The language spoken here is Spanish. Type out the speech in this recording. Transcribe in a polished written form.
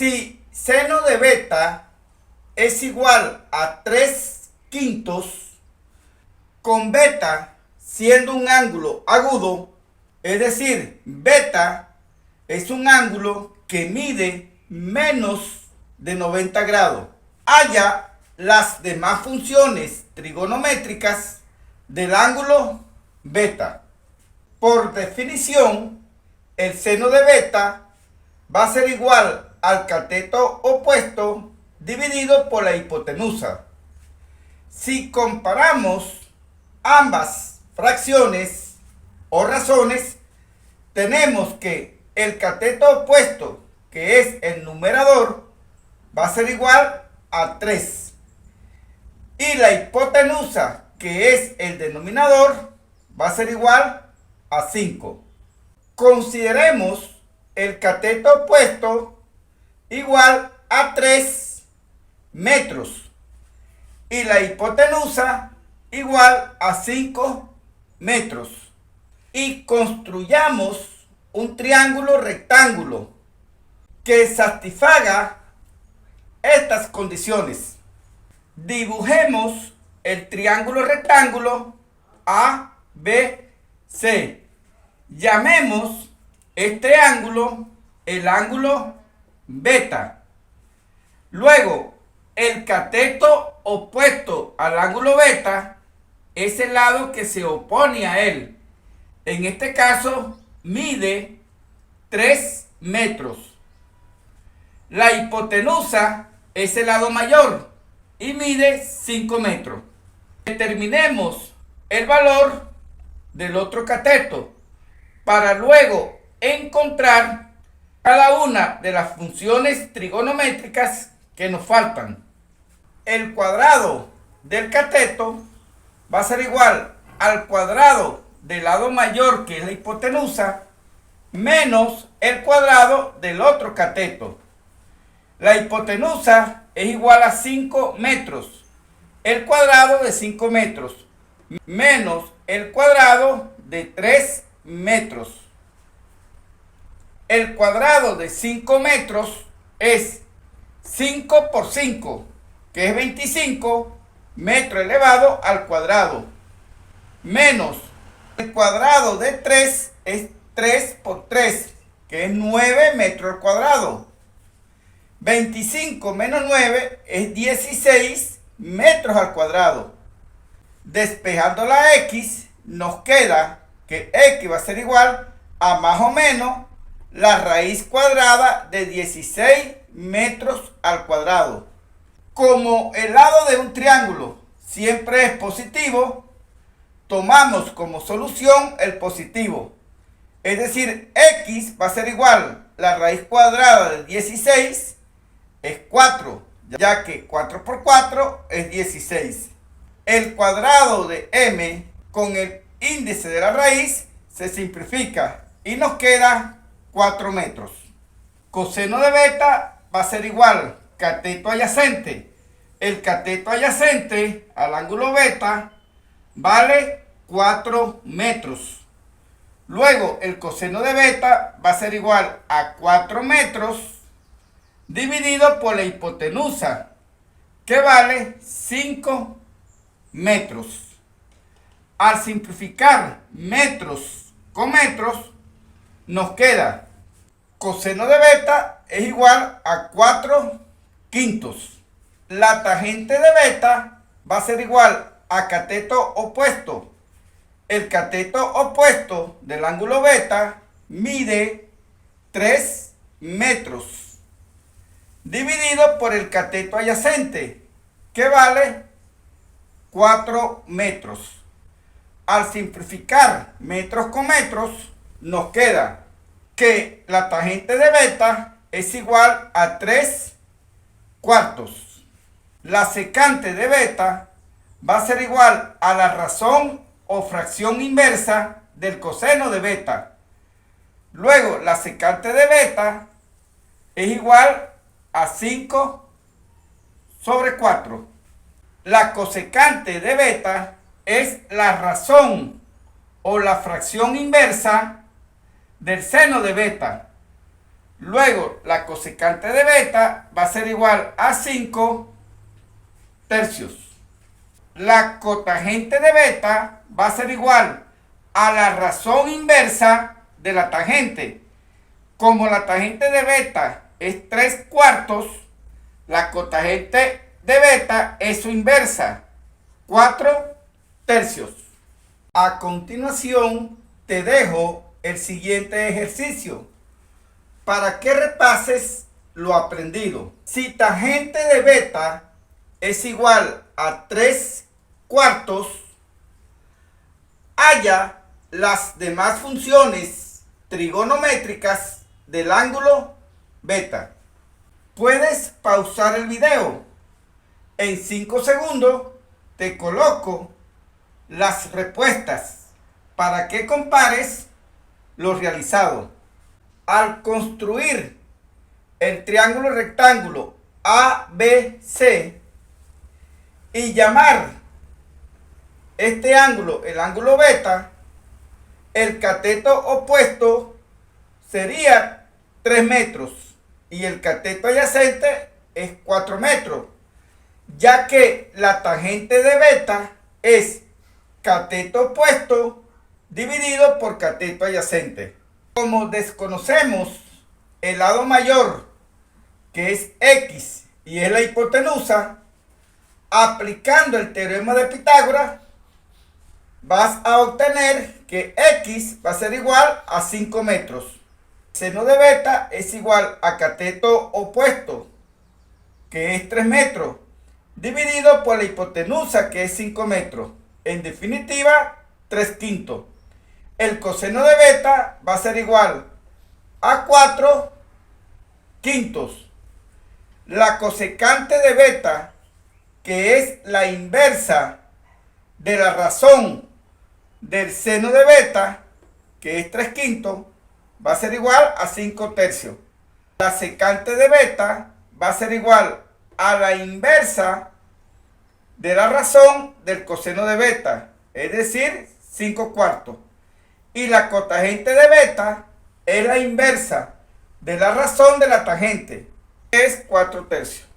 Si seno de beta es igual a 3/5, con beta siendo un ángulo agudo, es decir, beta es un ángulo que mide menos de 90 grados. Halla las demás funciones trigonométricas del ángulo beta. Por definición, el seno de beta va a ser igual al cateto opuesto dividido por la hipotenusa. Si comparamos ambas fracciones o razones, tenemos que el cateto opuesto, que es el numerador, va a ser igual a 3. Y la hipotenusa, que es el denominador, va a ser igual a 5. Consideremos el cateto opuesto igual a 3 metros y la hipotenusa igual a 5 metros. Y construyamos un triángulo rectángulo que satisfaga estas condiciones. Dibujemos el triángulo rectángulo ABC. Llamemos este ángulo el ángulo beta. Luego, el cateto opuesto al ángulo beta es el lado que se opone a él. En este caso, mide 3 metros. La hipotenusa es el lado mayor y mide 5 metros. Determinemos el valor del otro cateto para luego encontrar cada una de las funciones trigonométricas que nos faltan. El cuadrado del cateto va a ser igual al cuadrado del lado mayor, que es la hipotenusa, menos el cuadrado del otro cateto. La hipotenusa es igual a 5 metros. El cuadrado de 5 metros menos el cuadrado de 3 metros. El cuadrado de 5 metros es 5 por 5, que es 25 metros elevado al cuadrado, menos el cuadrado de 3 es 3 por 3, que es 9 metros al cuadrado. 25 menos 9 es 16 metros al cuadrado. Despejando la x, nos queda que x va a ser igual a más o menos la raíz cuadrada de 16 metros al cuadrado. Como el lado de un triángulo siempre es positivo, tomamos como solución el positivo. Es decir, x va a ser igual la raíz cuadrada de 16 es 4, ya que 4 por 4 es 16. El cuadrado de m con el índice de la raíz se simplifica y nos queda 4 metros. Coseno de beta va a ser igual cateto adyacente. El cateto adyacente al ángulo beta vale 4 metros. Luego el coseno de beta va a ser igual a 4 metros dividido por la hipotenusa, que vale 5 metros. Al simplificar metros con metros, nos queda coseno de beta es igual a 4/5. La tangente de beta va a ser igual a cateto opuesto. El cateto opuesto del ángulo beta mide 3 metros dividido por el cateto adyacente, que vale 4 metros. Al simplificar metros con metros, nos queda que la tangente de beta es igual a 3/4. La secante de beta va a ser igual a la razón o fracción inversa del coseno de beta. Luego, la secante de beta es igual a 5/4. La cosecante de beta es la razón o la fracción inversa del seno de beta. Luego, la cosecante de beta va a ser igual a 5 tercios. La cotangente de beta va a ser igual a la razón inversa de la tangente. Como la tangente de beta es 3 cuartos, la cotangente de beta es su inversa, 4 tercios. A continuación, te dejo el siguiente ejercicio para que repases lo aprendido. Si tangente de beta es igual a 3 cuartos, halla las demás funciones trigonométricas del ángulo beta. Puedes pausar el video. En 5 segundos te coloco las respuestas para que compares lo realizado. Al construir el triángulo rectángulo ABC y llamar este ángulo el ángulo beta, el cateto opuesto sería 3 metros y el cateto adyacente es 4 metros, ya que la tangente de beta es cateto opuesto dividido por cateto adyacente. Como desconocemos el lado mayor, que es X, y es la hipotenusa, aplicando el teorema de Pitágoras, vas a obtener que X va a ser igual a 5 metros. Seno de beta es igual a cateto opuesto, que es 3 metros, dividido por la hipotenusa, que es 5 metros. En definitiva, 3 quintos. El coseno de beta va a ser igual a 4 quintos. La cosecante de beta, que es la inversa de la razón del seno de beta, que es 3 quintos, va a ser igual a 5 tercios. La secante de beta va a ser igual a la inversa de la razón del coseno de beta, es decir, 5 cuartos. Y la cotangente de beta es la inversa de la razón de la tangente, que es 4 tercios.